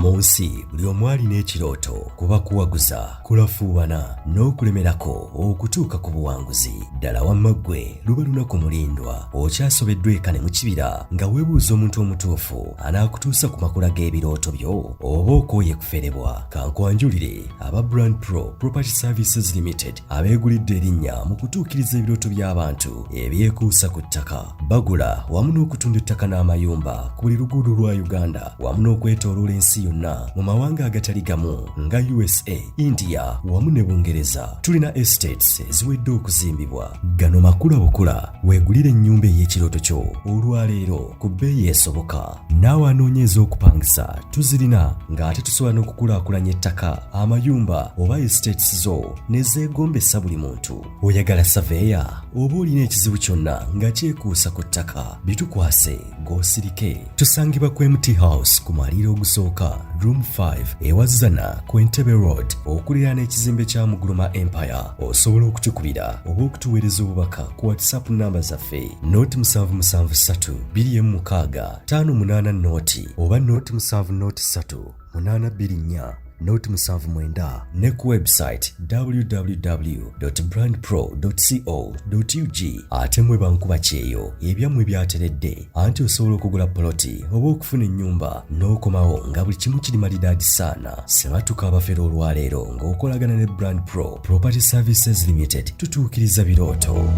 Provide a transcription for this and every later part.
Munsi buli omwali n'ekirooto kuba kuwaguza kulafuubana n'okulemerako okutuuka ku buwanguzi. Ddala wamma ggwe luba lunaku mulindwa okyasobeddwa eka ne mu kibira nga weebuuza omuntu omutuufu anaakutuusa ku makula g'ebirooto byo oba okooye kuferebwa. Kankwanjulire aba Brand Pro Property Services Limited abeegulidde erinnya mu kutuukiriza ebirooto by'abantu ebyekuusa ku ttaka. Bagula wamu n'okutunda ettaka n'amayumba ku buli luguudo lwa Uganda wamu n'okwetooloola ensi yonna mu mawanga agatali gamu nga USA, India wamu ne Bungereza. Tulina estates eziwedde okuzimbibwa. Gano makula bukula weegulire ennyumba ey'ekirooto kyo olwaleero ku bbeeyi esoboka. Naawe anoonyeeza okupangisa tuzirina ng'ate tusobola n'okukulaakulanya ettaka, amayumba oba estates zo ne zeegombesa buli muntu. Oyagala saveya oba olina ekizibu kyonna nga kyekuusa ku ttaka, bitukwase g'osirike. Tusangibwa ku MT House ku maliro ogusooka Room 5 ewazana ku Entebbe Road okuliraana ekizimbe kya Muguluma Empire. Osobola okutukubira oba okutuweereza obubaka ku WhatsApp namba zaffe noti 773 206 584 noti oba noti 703 824 noti 79 ne ku website www.brandpro.co.ug. ate mwe bankuba kyeyo ebyammwe byateredde anti osobola okugula poloti oba okufuna ennyumba n'okomawo nga buli kimu kiri malidaadi saana. Sebatuka abafera olwaleero ng'okolagana ne Brand Pro Property Services Limited tutuukiriza birooto.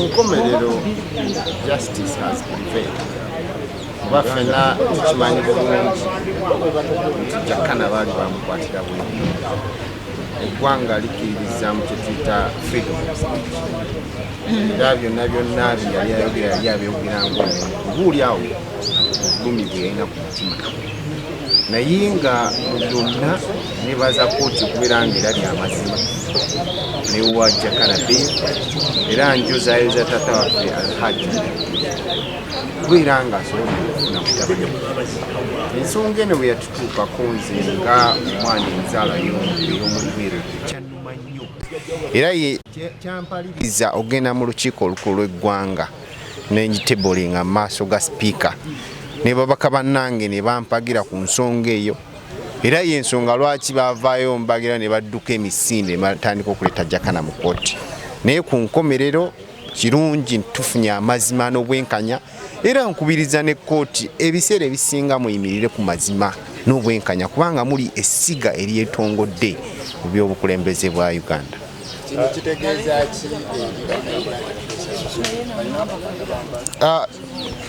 Nkomerero justice has prevailed. Bafena tukimanyi bulungi Jakana baali bamukwatira bulungi. Eggwanga likiriza mu kye tuyita freedom of speech. Era byonna byonna yali ayogera yali abyogera ng'obuulyawo bulumi bwe yalina ku mutima. Naye nga byonna nebaza kooti okubeera ng'era ly'amazima newa Jakana era njozaayoza taata waffe Hajji kubeera nga asobola okufuna mutabani. Ensonga eno bwe yatutuukako nze nga omwana enzaala y'omulubiri kyannuma nnyo era kyampaliriza ogenda mu lukiiko olukulu lw'eggwanga n'engitebolinga mu maaso ga sipiika ne babaka bannange ne bampagira ku nsonga eyo. Era y'ensonga lwaki baavaayo mbagira ne badduka emisinde ne batandika okuleeta Jakana mu kkooti. Naye ku nkomerero kirungi tufunye amazima n'obwenkanya era nkubiriza ne kkooti ebiseera ebisinga muyimirire ku mazima n'obwenkanya kubanga muli essiga eryetongodde mu by'obukulembeze bwa Uganda. Kino kitegeeza ki?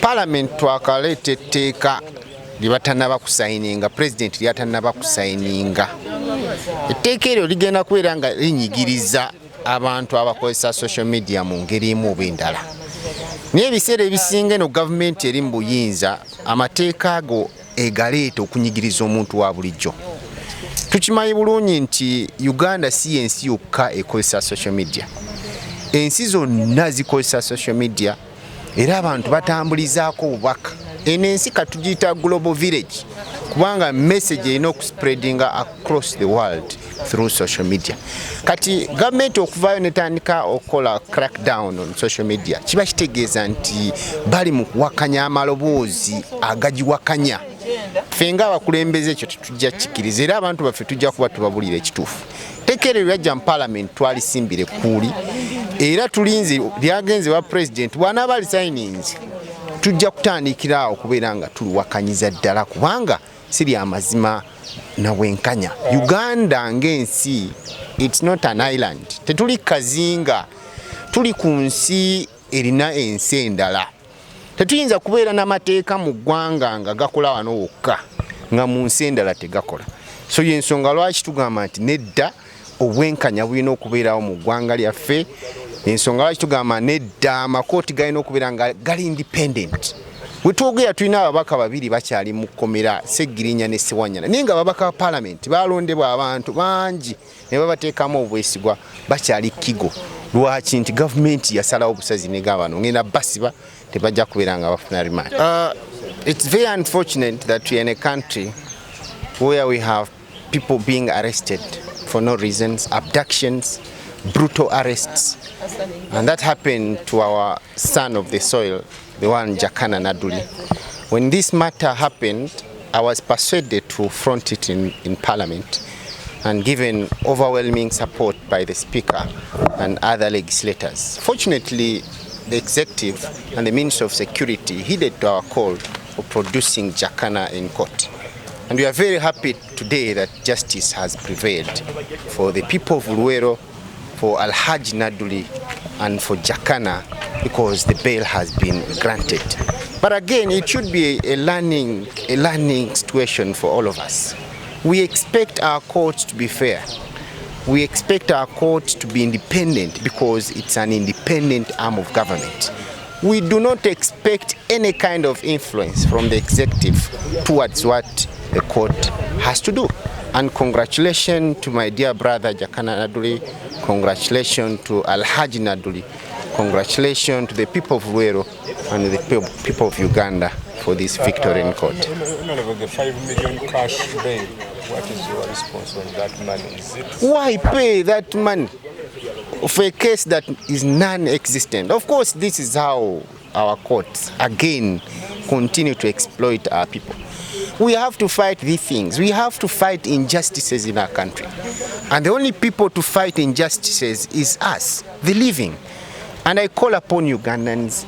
Parliament twakaleeta etteeka libatannaba kusayininga, president lyatannaba kusayininga. Etteeka eryo ligenda kubeera nga linyigiriza abantu abakozesa social media mu ngeri emu oba endala. Naye ebiseera ebisinga eno gavumenti eri mu buyinza amateeka ago egaleeta okunyigiriza omuntu wa bulijjo. Tukimanyi bulungi nti Uganda si yensi yokka ekozesa social media. Ensi zonna zikozesa social media era abantu batambulizaako obubaka. Eno ensi katugiyita global village kubanga message erina okuspreadinga across the world through social media. Kati gavumenti okuvaayo netandika okukola crackdown on social media kiba kitegeeza nti bali mu kuwakanya amaloboozi agagiwakanya. Ffe ng'abakulembeze ekyo tetujja kikiriza era abantu baffe tujja kuba tubabulira ekituufu. Etteeka eryo lyajja mu Parliament twalisimbire kuuli era tulinze lyagenze wa president bw'anaaba lisayininze tujja kutandikira awo kubeera nga tuliwakanyiza ddala kubanga si lya mazima na bwenkanya. Uganda ng'ensi it's not an island. Tetuli kazinga, tuli ku nsi erina ensi endala. Tetuyinza kubeera n'amateeka mu ggwanga nga gakola wano wokka nga mu nsi endala tegakola. So y'ensonga lwaki tugamba nti nedda obwenkanya bulina okubeerawo mu ggwanga lyaffe. Ensonga lwaki tugamba nedda amakooti galina okubeera nga gali independent. We twogera tulina ababaka babiri bakyali mu kkomera Seggirinya ne Ssewanyana naye nga ababaka ba Parliament balondebwa abantu bangi ne babateekamu obwesigwa bakyali kigo. Lwaki nti gavumenti yasalawo obusazi negamba bano ngenda basiba tebajja kubeera nga bafuna remand. It's very unfortunate that we are in a country where we have people being arrested for no reasons, abductions, brutal arrests. And that happened to our son of the soil, the one Jakana Nadduli. When this matter happened, I was persuaded to front it in Parliament, and given overwhelming support by the Speaker and other legislators. Fortunately, the Executive and the Minister of Security heeded to our call for producing Jakana in court. And we are very happy today that justice has prevailed for the people of Luwero, for Hajji Nadduli, and for Jakana, because the bail has been granted. But again, it should be a learning situation for all of us. We expect our courts to be fair. We expect our courts to be independent because it's an independent arm of government. We do not expect any kind of influence from the executive towards what the court has to do. And congratulations to my dear brother Jakana Nadduli, congratulations to Hajji Nadduli, congratulations to the people of Luwero and the people of Uganda for this victory in court. The 5 million cash bail, what is your response on that money? Is it... Why pay that money for a case that is non-existent? Of course, this is how our courts, again, continue to exploit our people. We have to fight these things. We have to fight injustices in our country. And the only people to fight injustices is us, the living. And I call upon Ugandans,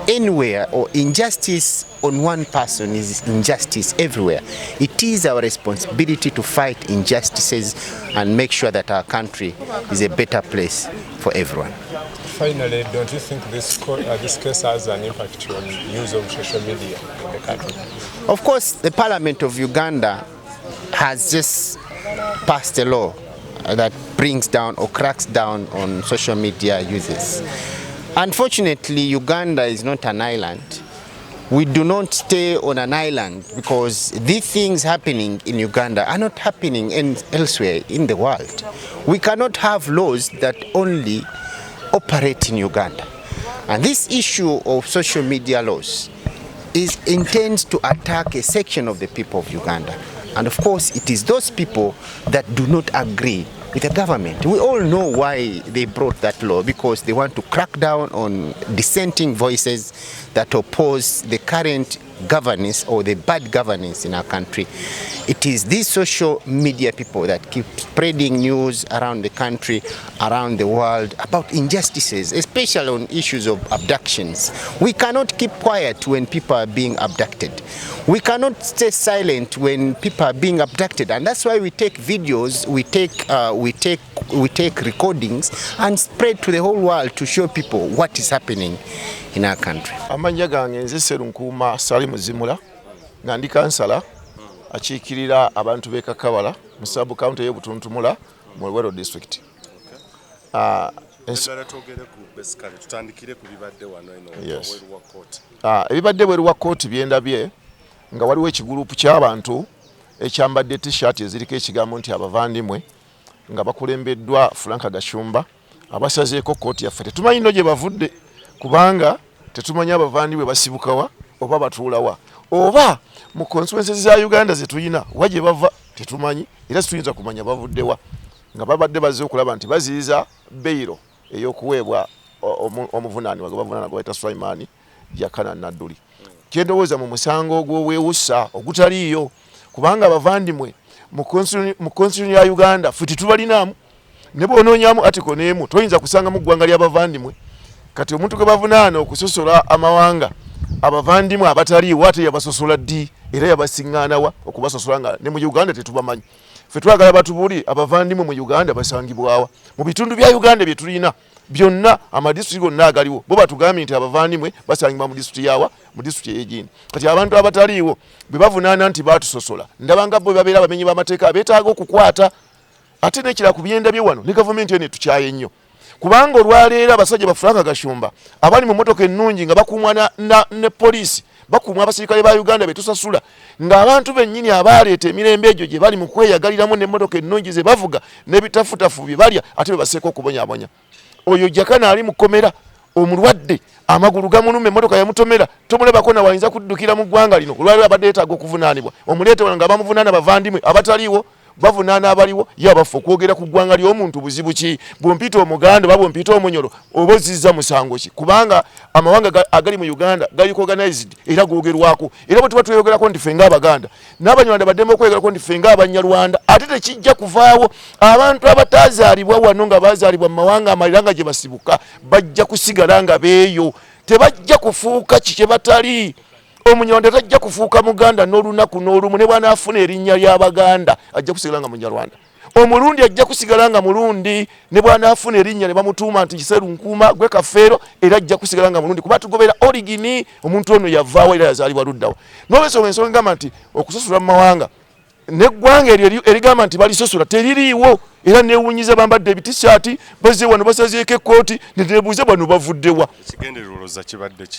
anywhere or injustice on one person is injustice everywhere. It is our responsibility to fight injustices and make sure that our country is a better place for everyone. Finally, don't you think this case has an impact on use of social media in the country? Of course, the Parliament of Uganda has just passed a law that brings down or cracks down on social media users. Unfortunately, Uganda is not an island. We do not stay on an island because these things happening in Uganda are not happening elsewhere in the world. We cannot have laws that only operate in Uganda. And this issue of social media laws intends to attack a section of the people of Uganda. And of course, it is those people that do not agree with the government. We all know why they brought that law, because they want to crack down on dissenting voices that oppose the current governance or the bad governance in our country. It is these social media people that keep spreading news around the country, around the world about injustices, especially on issues of abductions. We cannot keep quiet when people are being abducted. We cannot stay silent when people are being abducted, and that's why we take videos, we take recordings and spread to the whole world to show people what is happening in our country. Amanya gange nze Serunkuma Sali Muzimula nga ndi kansala akiikirira abantu b'e Kakawala mu sub county y'Obutuntumula mu Luwero district. Ebibadde bweru wa court byendabye nga waliwo ekigurupu ky'abantu ekyambadde t-shirt eziriko ekigambo nti abavandimwe nga bakulembeddwa Frank Gashumba abasazeeko kooti yaffe. Tetumanyi nno gye bavudde kubanga tetumanyi abavandimwe basibukawa oba batuulawa oba mu constituencies za Uganda ze tulina waje bava tetumanyi, era situyinza kumanya bavuddewa nga babadde bazze okulaba nti baziyiza beyiro ey'okuweebwa omuvunaanibwa gwe bavunaana gwe bayita Sulaiman Jakana Nadduli. Kyendowooza mu musango ogw'obwewussa ogutaliiyo kubanga abavandimwe mu constitution ya Uganda ffe tetubalinaamu, ne bw'onoonyaamu article n'emu toyinza kusanga mu ggwanga ly'abavandimwe. Kati omuntu gwe bavunaana okusosola amawanga abavandimwe abataliiwo ate yabasosola ddi era yabasiŋŋaanawa okubasosola nga ne mu Uganda tetubamanyi. Ffe twagala batubuulire abavandimwe mu Uganda basangibwawa mu bitundu bya Uganda bye tulina byonna amadistrict gonna agaliwo bo batugambye nti abavandimwe basangibwa mu district yawa mu district ey'egindi. Kati abantu abataliiwo bwe bavunaana nti batusosola ndabanga bo babeera abamenyi b'amateeka beetaaga okukwata. Ate n'ekira ku byenda bye wano ne gavumenti eno tukyaye nnyo kubanga olwaleero abasajja ba Frank Gashumba abali mu motoka ennungi nga bakuumwa ne poliisi bakuumwa abasirikale ba Uganda betusasula ng'abantu bennyini abaleeta emirembe egyo gye bali mu kweyagaliramu n'emmotoka ennungi ze bavuga n'ebitafutafu bye balya ate be baseeka okubonyaabonya. Oyo Jakana ali mu kkomera omulwadde amagulu gamuluma emmotoka yamutomera tomulabako na wayinza kuddukira mu ggwanga lino olwaleero abadde yeetaaga okuvunaanibwa omuleete nga bamuvunaana bavandimwe abataliiwo bavunaana abaliwo yabafu okwogera ku ggwanga ly'omuntu buzibu ki bwompita omuganda oba bwompita omunyolo oba ozizza musango ki kubanga amawanga agali mu Uganda gali organized era googerwako era bwe tuba tweyogerako nti ffe ng'Abaganda n'Abanyarwanda baddemu okweyogerako nti ffe ng'Abanyarwanda ate tekijja kuvaawo abantu abatazaalibwa wano nga baazaalibwa mu mawanga amalira nga gye basibuka bajja kusigala nga beeyo tebajja kufuuka kye batali Omunyarwanda tajja kufuuka Muganda n'olunaku n'olumu ne bw'anaafuna erinnya ly'Abaganda ajja kusigala nga Munyarwanda Omulundi ajja kusigala nga Mulundi ne bw'anaafuna erinnya ne bamutuuma nti Kiseru Nkuuma gwe Kafeero era ajja kusigala nga Mulundi kuba tugobera origini omuntu ono yavaawo era yazaalibwa luddawo n'olwensonga ensonga ngamba nti okusosula mu mawanga n'eggwanga eryo erigamba nti balisosula teririiwo era neewunyiza bambadde ebitisaati bazze wano basazeeko ekkooti ne neebuuza bano bavuddewa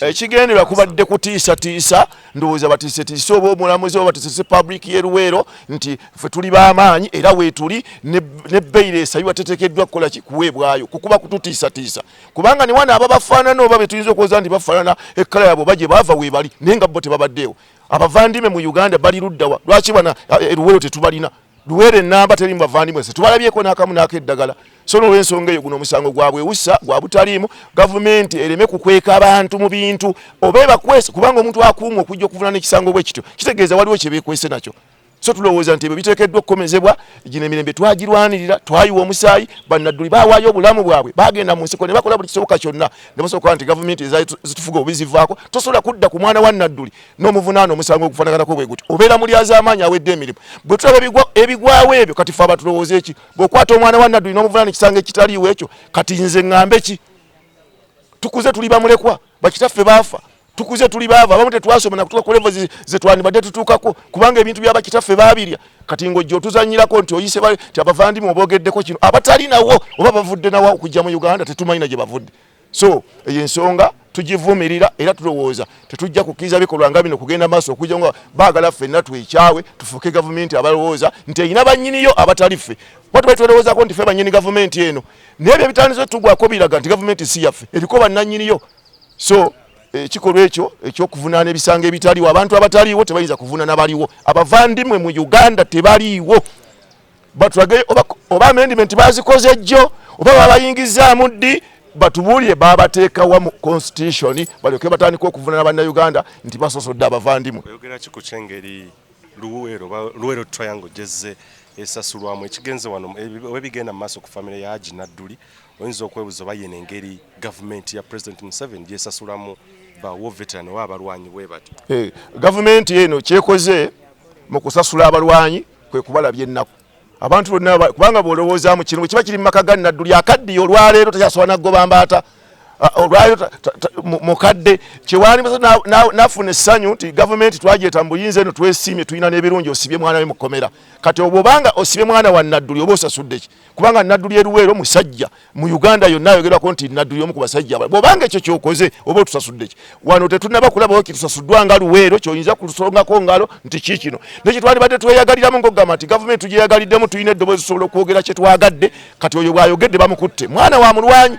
ekigendererwa kubadde kutiisatiisa ndowooza batiisetiise oba omulamuzi oba batiisetiise public y'e Luweero nti ffe tuli b'amaanyi era weetuli ne beyiro esabibwa teteekeddwa kukola ki kuweebwayo kukuba kututiisatiisa kubanga ne wana aba bafaanana oba be tuyinza okwoza nti bafaanana ekkala yaabwe oba gye baava weebali naye nga bo tebabaddeewo abavandime mu Uganda bali luddawa lwaki bana Luweero tetubalina Luweero ennamba teri mu bavandimwe se tubalabyeko n'akamu n'akeddagala so n'olw'ensonga eyo guno omusango gwabwe ewussa gwa butaliimu gavumenti ereme kukweka abantu mu bintu oba ebakwese kubanga omuntu akuuma okujja okuvunaana ekisango bwe kityo kitegeeza waliwo kye beekwese nakyo so tulowooza nti ebyo biteekeddwa okukomezebwa gino emirembe twagirwanirira twayiwa omusaayi bannadduli baawaayo obulamu bwabwe bagenda mu nsiko ne bakola buli kisoboka kyonna ne basobola nti gavumenti zitufuga obizivaako tosobola kudda ku mwana wa Nadduli n'omuvunaana omusango ogufaanaganako bwe guti obeera mulyazaamaanyi awedde emirimu bwe tulaba ebigwawo ebyo kati fe abatulowooza eki bw'okwata omwana wa Nadduli n'omuvunaana ekisango ekitaliiwo ekyo kati nze ŋŋambe ki tukuze tuli bamulekwa bakitaffe baafa tukuze tuli baava abamu tetwasoma na kutuuka ku level ze twandibadde tutuukako kubanga ebintu by'abakitaffe baabirya kati ng'ojja otuzannyirako nti oyise ti abavandimwe oboogeddeko kino abatali nawo oba bavudde nawo okujja mu Uganda tetumanyina gye bavudde so eyo ensonga tugivumirira era tulowooza tetujja kukkiriza bikolwa nga bino kugenda maaso okujja nga baagala ffenna twekyawe tufuuke gavumenti abalowooza nti erina bannyiniyo abatali ffe watu bali twelowoozaako nti ffe bannyini gavumenti eno naye ebyo ebitandise tugwako biraga nti gavumenti si yaffe eriko bannannyiniyo so ekikolwa ekyo ekyokuvunaana ebisango ebitaliiwo abantu abataliiwo tebayinza kuvunaana baliwo abavandimwe mu Uganda tebaliiwo batulage oba amendment bazikoze jjo oba babayingizaamu ddi batubuulire babateekawa mu constitution balyoke batandika okuvunaana bannayuganda nti basosodde abavandimwe oyogera ki ku kyengeri Luweero triangle gyezze esasulwamu ekigenze wano webigenda mu maaso ku famire ya Hajji Nadduli oyinza okwebuuza oba yeno engeri gavumenti ya President Museveni gyesasulamu bawo veteran oba abalwanyi bwe batyo gavumenti eno kyekoze mu kusasula abalwanyi kwe kubalabya ennaku abantu bonna kubanga bw'olowoozaamu kino bwe kiba kiri mu maka ga Nadduli akaddiyo olwaleero takyasobola naggoba mbaata olwaleero mukadde kyewali nafuna essanyu nti gavumenti twagyeta mu buyinza eno twesiimye tulina n'ebirungi osibye mwana we mu kkomera kati obwobanga osibye mwana wa Nadduli oba osasudde ki kubanga Nadduli Luweero musajja mu Uganda yonna ayogerwako nti Nadduli omu ku basajja bwobanga ekyo kyokoze oba otusasudde ki wano tetunaba kulabawo kitusasuddwa nga Luweero kyoyinza kulusongako ngalo nti kiikino nekyo twalibadde tweyagaliramu ng'ogamba nti gavumenti tugyeyagaliddemu tulina eddoboozi tusobola okwogera kye twagadde kati oyo bw'ayogedde bamukutte mwana wa mulwanyi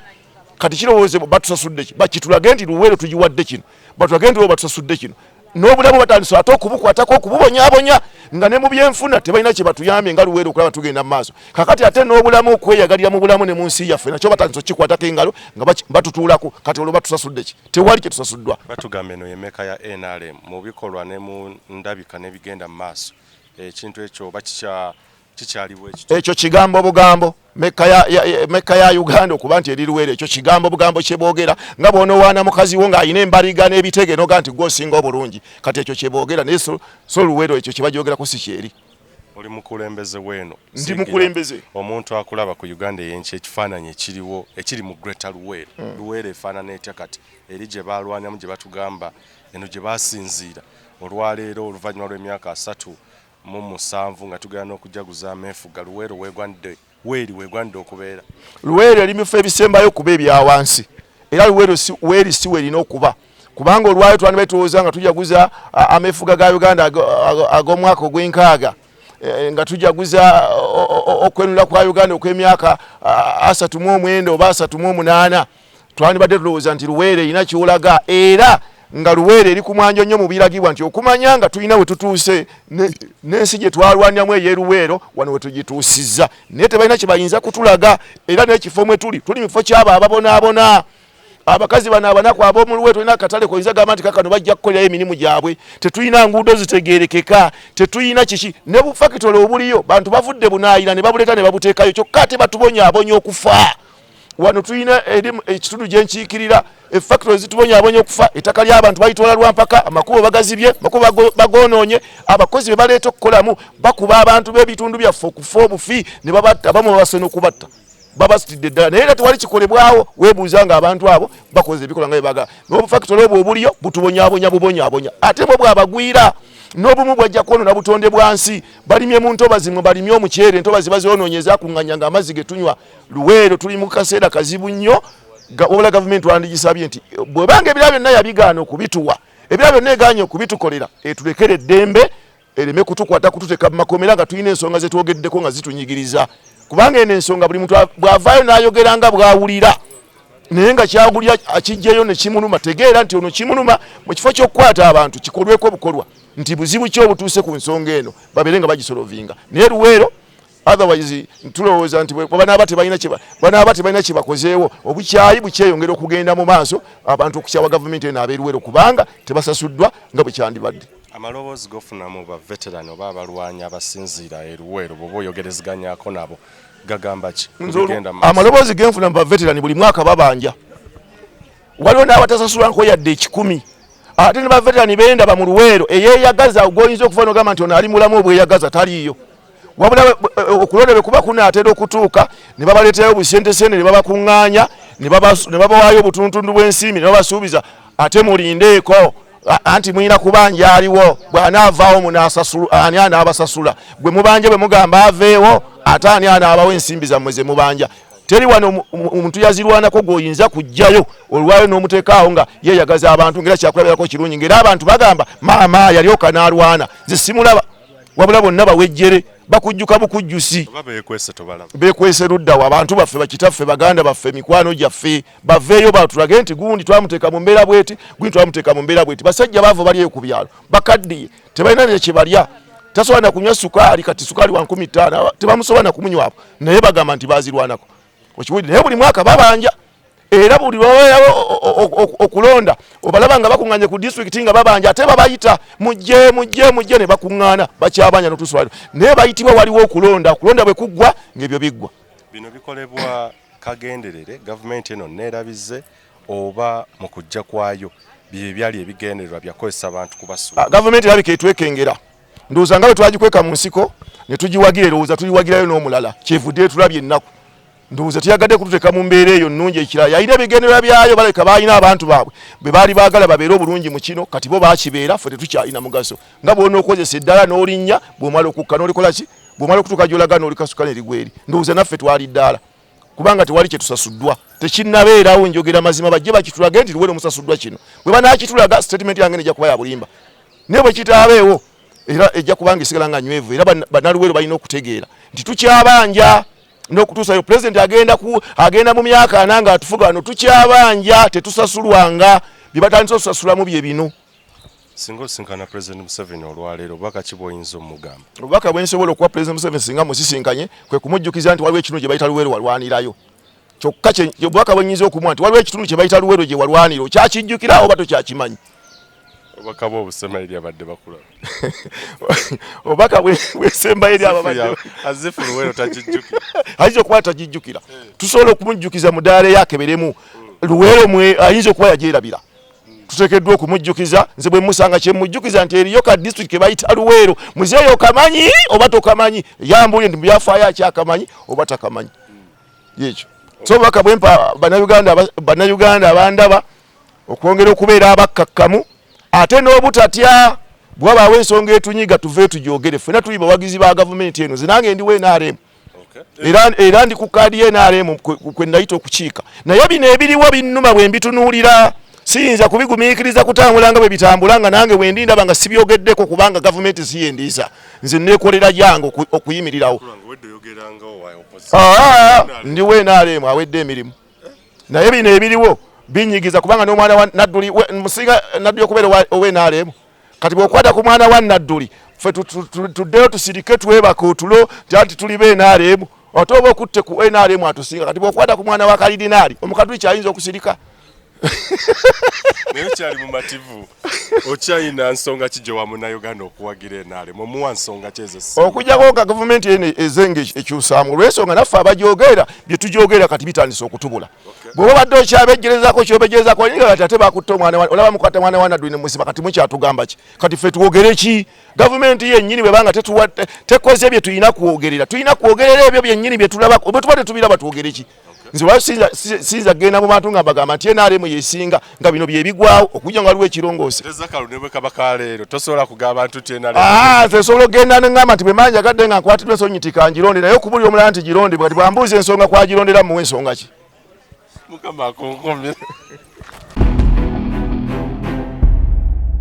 kati kirowoozebwa batusasudde ki bakitulage nti Luweero tugiwadde kino batulage nti batusasudde kino n'obulamu batandise ate okubukwatako okububonyaabonya nga ne mu byenfuna tebalina kye batuyambye nga Luweero okulaba tugenda mu maaso kakati ate n'obulamu okweyagalira mu bulamu ne mu nsi yaffe nakyo batandise okikwatako engalo nga batutuulako kati olwo batusasudde ki tewali kye tusasuddwa batugamba eno yemmeka ya NRM mu bikolwa ne mu ndabika n'ebigenda mu maaso ekintu ekyo kikyaliwo ekyo kigambo bugambo meka ya Uganda okuba nti eri Luweero ekyo kigambo bugambo kyeboogera nga bw'onoowaana mukazi wo ng'ayina embaliga n'ebitege noga nti gw'osinga obulungi kati ekyo kyeboogera naye so Luweero ekyo kyebajoogerako si kyeri oli mukulembeze weno ndi mukulembeze omuntu akulaba ku Uganda y'enki ekifaananyi ekiriwo ekiri mu Greater Luweero Luweero efaanana etya kati eri gye baalwanyamu gye batugamba eno gye baasinziira olwaleero oluvannyuma lw'emyaka 37 nga tugenda n'okujaguza ameefuga Luweero weegwanidde okubeera Luweero eri mufo ebisembayo okuba ebyawansi era Luweero si werina okuba kubanga olwayo twandibadde tulowooza nga tujaguza ameefuga ga Uganda ag'omwaka ogw'enkaaga nga tujaguza okwenula kwa Uganda okw'emyaka 39 oba 38 twandibadde tulowooza nti Luweero erina kyolaga era nga Luwero eri ku mwanjo nnyo mu biragibwa nti okumanya nga tulina we tutuuse n'ensi gye twalwanyamu ey'e Luwero wano we tugituusizza naye tebalina kye bayinza kutulaga era n'ekifo mwe tuli mu kifo ky'abo ababonaabona abakazi bano abanaku ab'omu Luwero tulina akatale koyinza gamba nti kakano bajja kukolerayo emirimu gyabwe tetulina nguudo zitegeerekeka tetulina kiki ne bufakitole obuliyo bantu bavudde bunaayira ne babuleeta ne babuteekayo kyokka ate batubonyaabonya okufa wano tulina ekitundu gye nkiikirira efactory zitubonyaabonya okufa ettaka ly'abantu bayitwala lwampaka amakubo bagazibye amakubo bagonoonye abakozi be baleeta okukolamu bakuba abantu b'ebitundu byaffe okufa obufi ne babatta abamu babasena okubatta babasitidde ddala naye era tewali kikolebwawo weebuuza nga abantu abo bakoze ebikola nga bebaga n'obufakitole obwo obuliyo butubonyaabonya ate bwe bwabagwira n'obumu bwajja kwonoona butonde bwansi balimye mu ntobazi mwe balimye omuceere entobazi bazoonoonye ezaakuŋŋanya nga amazzi ge tunywa Luwero tuli mu kaseera kazibu nnyo wabula gavumenti wandigisabye nti bwebanga ebirala byonna yabigaana okubituwa ebirala byonna egaanye okubitukolera etulekere eddembe ereme kutukwata kututeeka mu makomera nga tulina ensonga ze twogeddeko nga zitunyigiriza kubanga eno ensonga buli muntu bw'avaayo n'ayogera nga bw'awulira naye nga kyawulira akijjayo ne kimuluma tegeera nti ono kimuluma mu kifo ky'okukwata abantu kikolweko obukolwa nti buzibu ki obutuuse ku nsonga eno babeere nga bagisolovinga naye Luwero otherwise tulowooza nti banaaba tebalina kye bakozeewo obukyayi bukyeyongera okugenda mu maaso abantu okukyawa gavumenti eno ab'e Luwero kubanga tebasasuddwa nga bwe kyandibadde amaloboozi gofunamu ba veterani oba abalwanyi abasinziira e Luwero bw'oba oyogerezeganyako nabo gagamba ki amaloboozi genfuna mu ba veterani buli mwaka babanja waliwo n'abatasasulanko yadde 1,000 ate ne ba veterani bendaba mu Luwero eyeeyagaza gwoyinza okuva n'ogamba nti ono ali mulamu obweyagaza taliiyo wabula okulonda bwe kuba kunaatera okutuuka ne babaleetayo obusentesente ne babakuŋŋaanya ne babawaayo obutuntundu bw'ensimbi ne babasuubiza ate mulindeeko anti mwina kubanja aliwo bw'anaavaawo munaasasula ani anaabasasula gwe mubanja bwe mugamba aveewo ate ani anaabawo ensimbi zammwe ze mubanja teri wano omuntu yazirwanako gw'oyinza kujjayo olwayo n'omuteekaawo nga yeeyagaza abantu ngera kyakulabirako kirungi ngera abantu bagamba maama yalyoka n'alwana nze simulaba wabula bonna bawejjere bakujjuka bukujjusi beekwese luddawo abantu baffe bakitaffe baganda baffe mikwano gyaffe baveeyo batulage nti gundi twamuteeka mu mbeera bweti gundi twamuteeka mu mbeera bweti basajja baavu balieyo ku byalo bakaddiye tebalina ne kyebalya tasobola na kunywa sukaali kati sukaali wa 15 tebamusobola na kumunywaako naye bagamba nti bazirwanako okiwulire naye buli mwaka babanja era buli baweerawo okulonda obalaba nga bakuŋŋaanye ku disitulikiti nga babanja ate babayita mujje ne bakuŋŋaana bakyabanja n'otuswaliro naye bayitibwa waliwo okulonda bwe kuggwa ng'ebyo biggwa bino bikolebwa kagenderere gavumenti eno neerabize oba mu kujja kwayo bye byali ebigendererwa byakozesa abantu kubasuula gavumenti erabika etwekengera ndowooza nga bwe twagikweka mu nsiko ne tugiwagira erowooza tugiwagirayo n'omulala kyevudde tulabye ennaku ndowooza teyagadde kututeeka mu mbeera eyo nnungi ekirala yalina ebigendererwa byayo balabika baalina abantu baabwe bwe baali baagala babeere obulungi mu kino kati bo baakibeera ffe tetukyalina mugaso nga bw'olina okozesa eddala n'olinnya bw'omala okukka n'olikola ki bw'omala okutuuka gy'olaga n'olikasuka nerigweri ndowooza naffe twali ddaala kubanga tewali kye tusasuddwa tekinnabeerawo njogera mazima bajje bakitulage nti Luwero musasuddwa kino bwe banaakitulaga statement yange nejja kuba ya bulimba naye bwe kitaabeewo era ejja kubanga esigala nga nywevu era bannaluwero balina okutegeera nti tukyabanja n'okutuusayo pulezidenti agenda mu myaka 4 nga atufuga wano tukyabanja tetusasulwanga bye batandise okusasulamu bye bino singa osinkana President Museveni olwaleero obubaka ki bw'oyinza omugamba obubaka bwe nsobola okuwa President Museveni singa musisinkanye kwe kumujjukiza nti waliwo ekitundu gye bayita Luwero walwanirayo kyokka obubaka bwe nnyinza okumuwa nti waliwo ekitundu kye bayita Luwero gye walwanira okyakijjukira oba tokyakimanyi obubaka bwe obusema eri abadde bakula obubaka bwesemba eri ababadde azifu Luwero takijjukira ayinza okuba takijjukira tusobola okumujjukiza mu ddaala yakeberemu Luwero ayinza okuba yagyerabira tuteekeddwa okumujjukiza nze bwe musanga kyemujjukiza nti eriyo ka district ke bayita Luwero muzeeyo okamanyi oba tokamanyi yambulye nti mubyafaayo akyakamanyi oba takamanyi yekyo so obubaka bwempa bannayuganda abandaba okwongera okubeera abakkakkamu ate n'obutatya bwabaawo ensonga etunyiga tuve tugyogere ffena tuli bawagizi ba gavumenti eno ze nange ndiwo NRM era ndi ku kaadi y'NRM kwe nayita okukiika naye bino ebiriwo binnuma bwe mbitunuulira siyinza kubigumiikiriza kutambula nga bwe bitambula nga nange bwe ndindaba nga sibyogeddeko kubanga gavumenti siyendiisa nze neekolera jange okuyimirirawo ndiwo NRM awedde emirimu naye bino ebiriwo binyigiza kubanga n'omwana wa Nadduli musinga Nadduli okubeera owenaalemu kati bw'okwata ku mwana wa Nadduli ffe tuddeyo tusirike twebaka otulo nti tuli b'enaalemu ate oba okutte ku enaalemu atusinga kati bw'okwata ku mwana wa kalidinaali omukatuli kyayinza okusirika naye kyali mumativu okyayina nsonga ki gye wamunayuganda okuwagira enaalemu omuwa nsonga kyezesa okujjako nga gavumenti eno ezenga ekyusaamu olw'ensonga naffe abajoogera bye tujoogera kati bitandise okutubula bw'oba badde okyabejjerezako kyobejjerezako nga kati ate bakutte omwana olaba mukwata mwana wa Nadduli ne musiba kati mukyatugamba ki kati ffe tuwogere ki gavumenti yennyini bwebanga tekoze bye tulina kwogerera tulina kwogerera ebyo byennyini bye tulaba bwe tuba tetubiraba twogere ki nze lwaki sinza genda mu bantu nga bagamba nti NRM yesinga nga bino byebigwawo okujja nga waliwo ekirongoosi tosobola kugamba abantu ti NRM nze nsobola okgenda neŋŋamba nti bwe manja gadde nga nkwatiddwa ensonyi nti kangironde naye okubulira omulala nti gironde kati bwambuuza ensonga kwagirondera muwe ensonga ki mukama akonkomye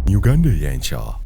Uganda ey'enkya